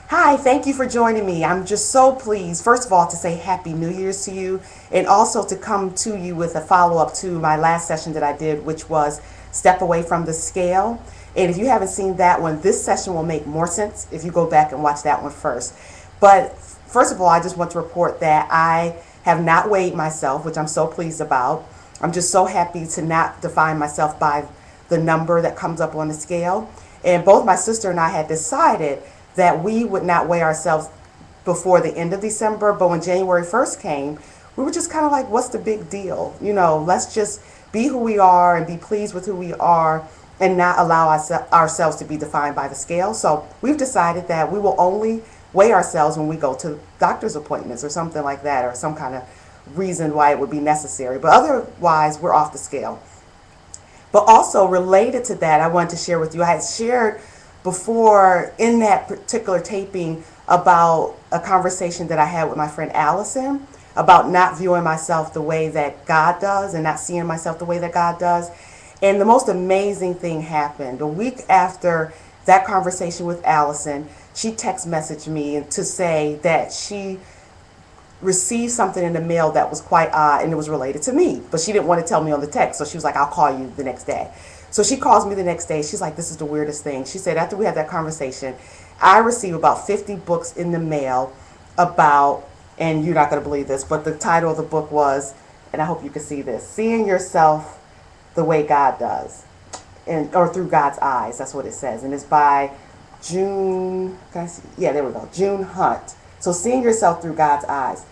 Hi, thank you for joining me. I'm just so pleased, first of all, to say Happy New Year's to you, and also to come to you with a follow up to my last session that I did, which was Step Away from the Scale. And if you haven't seen that one, this session will make more sense if you go back and watch that one first. But first of all, I just want to report that I have not weighed myself, which I'm so pleased about. I'm just so happy to not define myself by the number that comes up on the scale. And both my sister and I had decided that we would not weigh ourselves before the end of December. But when January 1st came, we were just kind of like, what's the big deal? Let's just be who we are and be pleased with who we are and not allow ourselves to be defined by the scale. So we've decided that we will only weigh ourselves when we go to doctor's appointments or something like that, or some kind of reason why it would be necessary. But otherwise, we're off the scale. But also related to that, I wanted to share with you, I had shared before in that particular taping about a conversation that I had with my friend Allison about not viewing myself the way that God does and not seeing myself the way that God does. And the most amazing thing happened. A week after that conversation with Allison, she text messaged me to say that she received something in the mail that was quite odd, and it was related to me, but she didn't want to tell me on the text, so she was like, I'll call you the next day. So she calls me the next day. She's like, this is the weirdest thing. She said, after we had that conversation, I received about 50 books in the mail about, and you're not going to believe this, but the title of the book was, and I hope you can see this, Seeing Yourself the Way God Does, or Through God's Eyes. That's what it says. And it's by June, can I see? Yeah, there we go, June Hunt. So Seeing Yourself Through God's Eyes.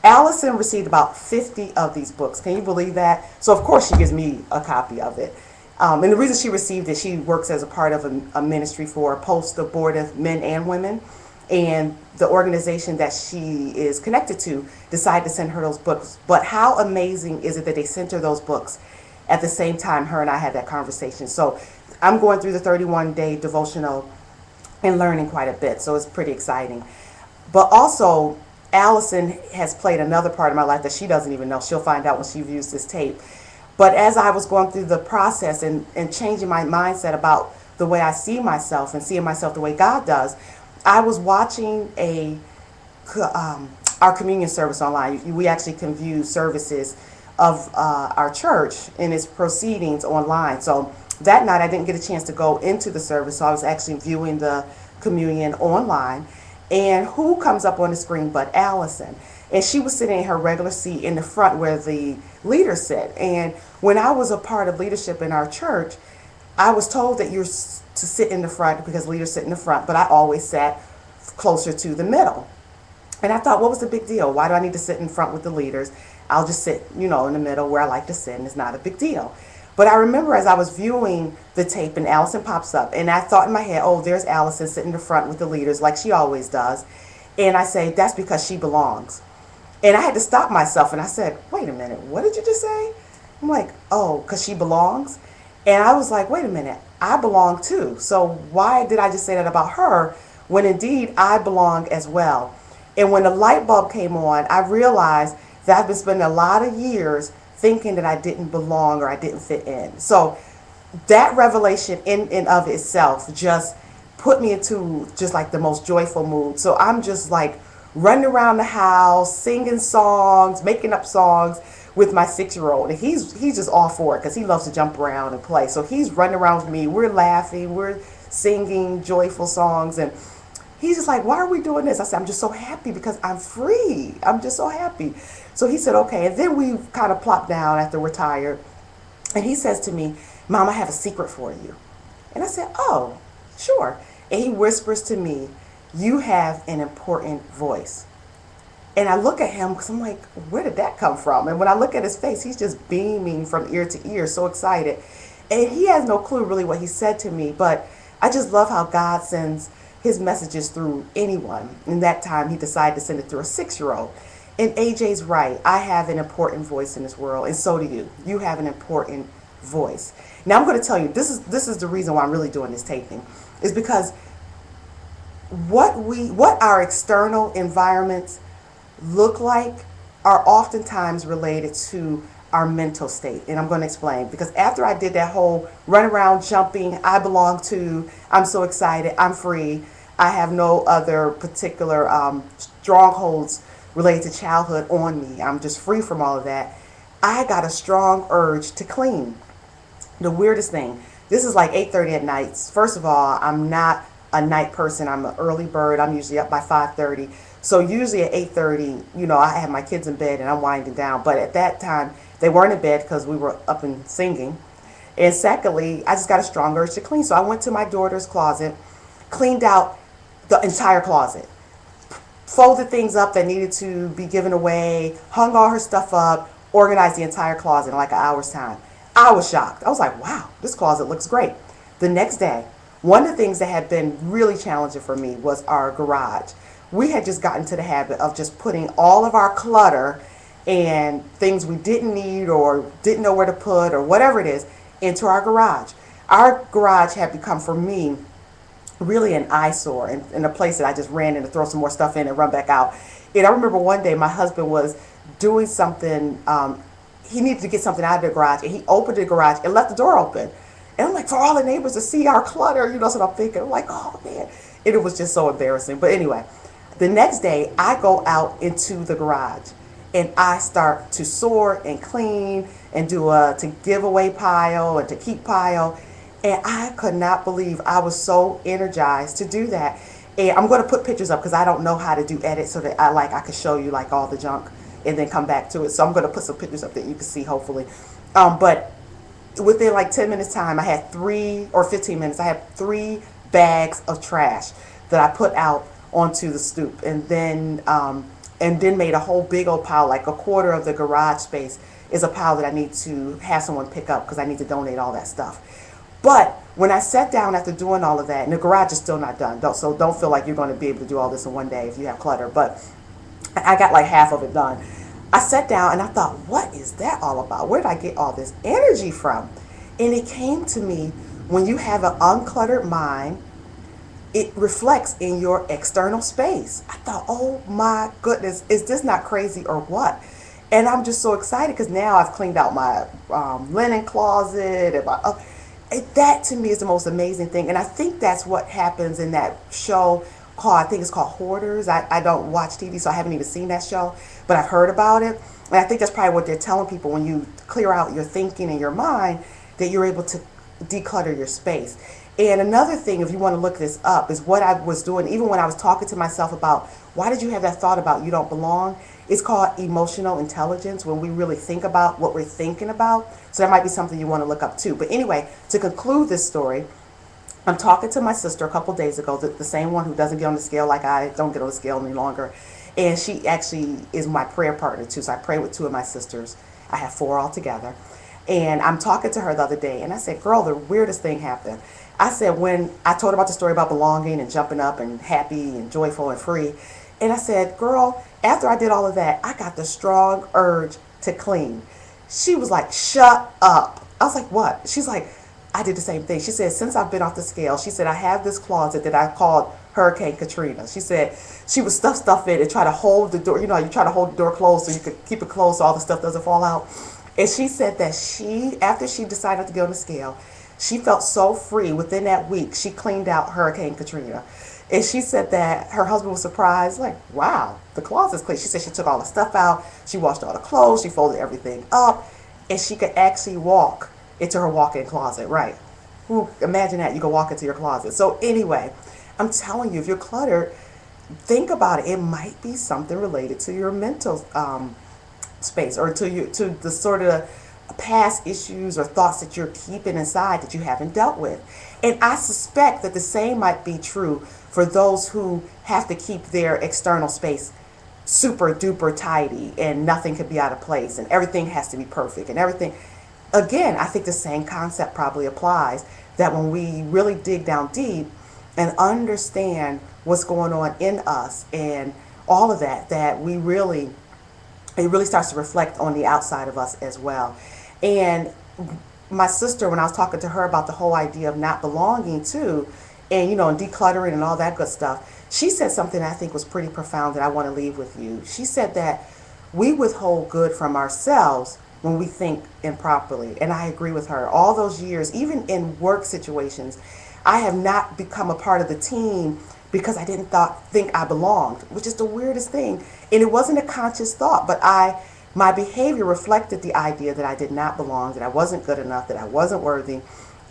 Allison received about 50 of these books. Can you believe that? So of course she gives me a copy of it. And the reason she received it, she works as a part of a ministry for post-abortive men and women. And the organization that she is connected to decided to send her those books. But how amazing is it that they sent her those books at the same time her and I had that conversation? So I'm going through the 31-day devotional and learning quite a bit. So it's pretty exciting. But also, Allison has played another part of my life that she doesn't even know. She'll find out when she views this tape. But as I was going through the process and changing my mindset about the way I see myself and seeing myself the way God does, I was watching our communion service online. We actually can view services of our church and its proceedings online. So that night I didn't get a chance to go into the service, so I was actually viewing the communion online. And who comes up on the screen but Allison? And she was sitting in her regular seat in the front where the leaders sit. And when I was a part of leadership in our church, I was told that you're to sit in the front because leaders sit in the front, but I always sat closer to the middle. And I thought, what was the big deal? Why do I need to sit in front with the leaders? I'll just sit, in the middle where I like to sit, and it's not a big deal. But I remember as I was viewing the tape and Allison pops up, and I thought in my head, oh, there's Allison sitting in the front with the leaders like she always does. And I say, that's because she belongs. And I had to stop myself, and I said, wait a minute, what did you just say? I'm like, oh, because she belongs? And I was like, wait a minute, I belong too. So why did I just say that about her when indeed I belong as well? And when the light bulb came on, I realized that I've been spending a lot of years thinking that I didn't belong or I didn't fit in. So that revelation in and of itself just put me into just like the most joyful mood. So I'm just like running around the house, singing songs, making up songs with my 6-year-old. And he's just all for it because he loves to jump around and play. So he's running around with me. We're laughing. We're singing joyful songs. And he's just like, why are we doing this? I said, I'm just so happy because I'm free. I'm just so happy. So he said, okay. And then we kind of plopped down after we're tired. And he says to me, Mom, I have a secret for you. And I said, oh, sure. And he whispers to me, you have an important voice. And I look at him because I'm like, where did that come from? And when I look at his face, he's just beaming from ear to ear, so excited. And he has no clue really what he said to me, but I just love how God sends his messages through anyone. In that time, he decided to send it through a 6-year-old. And AJ's right. I have an important voice in this world, and so do you. You have an important voice. Now, I'm going to tell you, this is the reason why I'm really doing this taping, is because what our external environments look like are oftentimes related to our mental state. And I'm going to explain, because after I did that whole run around jumping, I belong to, I'm so excited, I'm free, I have no other particular strongholds related to childhood on me. I'm just free from all of that. I got a strong urge to clean. The weirdest thing. This is like 8:30 at night. First of all, I'm not a night person. I'm an early bird. I'm usually up by 5:30. So usually at 8:30, I have my kids in bed and I'm winding down. But at that time, they weren't in bed because we were up and singing. And secondly, I just got a strong urge to clean. So I went to my daughter's closet, cleaned out the entire closet, folded things up that needed to be given away, hung all her stuff up, organized the entire closet in like an hour's time. I was shocked. I was like, wow, this closet looks great. The next day, one of the things that had been really challenging for me was our garage. We had just gotten to the habit of just putting all of our clutter and things we didn't need or didn't know where to put or whatever it is into our garage. Our garage had become, for me, really an eyesore and a place that I just ran in to throw some more stuff in and run back out. And I remember one day my husband was doing something, he needed to get something out of the garage, and he opened the garage and left the door open. And I'm like, for all the neighbors to see our clutter, that's what I'm thinking. I'm like, oh man. And it was just so embarrassing. But anyway, the next day I go out into the garage and I start to sort and clean and do a to give away pile and to keep pile. And I could not believe I was so energized to do that. And I'm going to put pictures up because I don't know how to do edit so that I could show you like all the junk and then come back to it. So I'm going to put some pictures up that you can see hopefully. But within like 10 minutes time, I had 15 minutes, I had 3 bags of trash that I put out onto the stoop, and then made a whole big old pile. Like a quarter of the garage space is a pile that I need to have someone pick up because I need to donate all that stuff. But when I sat down after doing all of that, and the garage is still not done, so don't feel like you're going to be able to do all this in one day if you have clutter, but I got like half of it done. I sat down and I thought, what is that all about? Where did I get all this energy from? And it came to me, when you have an uncluttered mind, it reflects in your external space. I thought, oh my goodness, is this not crazy or what? And I'm just so excited because now I've cleaned out my linen closet. And that to me is the most amazing thing. And I think that's what happens in that show I think it's called Hoarders. I don't watch TV, so I haven't even seen that show, but I've heard about it. And I think that's probably what they're telling people: when you clear out your thinking and your mind, that you're able to declutter your space. And another thing, if you want to look this up, is what I was doing even when I was talking to myself about why did you have that thought about you don't belong. It's called emotional intelligence, when we really think about what we're thinking about. So that might be something you want to look up too. But anyway, to conclude this story, I'm talking to my sister a couple days ago, the same one who doesn't get on the scale like I don't get on the scale any longer. And she actually is my prayer partner too. So I pray with 2 of my sisters. I have 4 altogether. And I'm talking to her the other day, and I said, girl, the weirdest thing happened. I said, when I told her about the story about belonging and jumping up and happy and joyful and free. And I said, girl, after I did all of that, I got the strong urge to clean. She was like, shut up. I was like, what? She's like, I did the same thing. She said, since I've been off the scale, she said, I have this closet that I called Hurricane Katrina. She said she would stuff stuff in and try to hold the door. You try to hold the door closed so you could keep it closed so all the stuff doesn't fall out. And she said that after she decided to get on the scale, she felt so free. Within that week, she cleaned out Hurricane Katrina. And she said that her husband was surprised, like, wow, the closet's clean. She said she took all the stuff out, she washed all the clothes, she folded everything up, and she could actually walk into her walk-in closet, right? Ooh, imagine that, you can walk into your closet. So anyway, I'm telling you, if you're cluttered, think about it. It might be something related to your mental space, or to the sort of past issues or thoughts that you're keeping inside that you haven't dealt with. And I suspect that the same might be true for those who have to keep their external space super duper tidy and nothing could be out of place and everything has to be perfect and everything. Again, I think the same concept probably applies, that when we really dig down deep and understand what's going on in us and all of that, that it really starts to reflect on the outside of us as well. And my sister, when I was talking to her about the whole idea of not belonging to, and and decluttering and all that good stuff, she said something I think was pretty profound that I want to leave with you. She said that we withhold good from ourselves when we think improperly. And I agree with her. All those years, even in work situations, I have not become a part of the team because I didn't think I belonged, which is the weirdest thing. And it wasn't a conscious thought, but my behavior reflected the idea that I did not belong, that I wasn't good enough, that I wasn't worthy.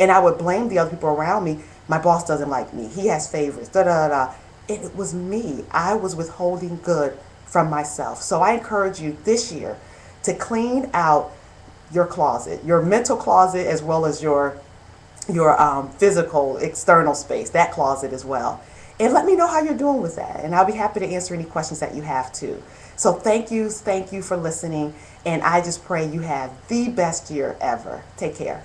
And I would blame the other people around me. My boss doesn't like me. He has favorites. Da da da. And it was me. I was withholding good from myself. So I encourage you this year to clean out your closet, your mental closet, as well as your physical external space, that closet as well. And let me know how you're doing with that. And I'll be happy to answer any questions that you have too. So thank you for listening. And I just pray you have the best year ever. Take care.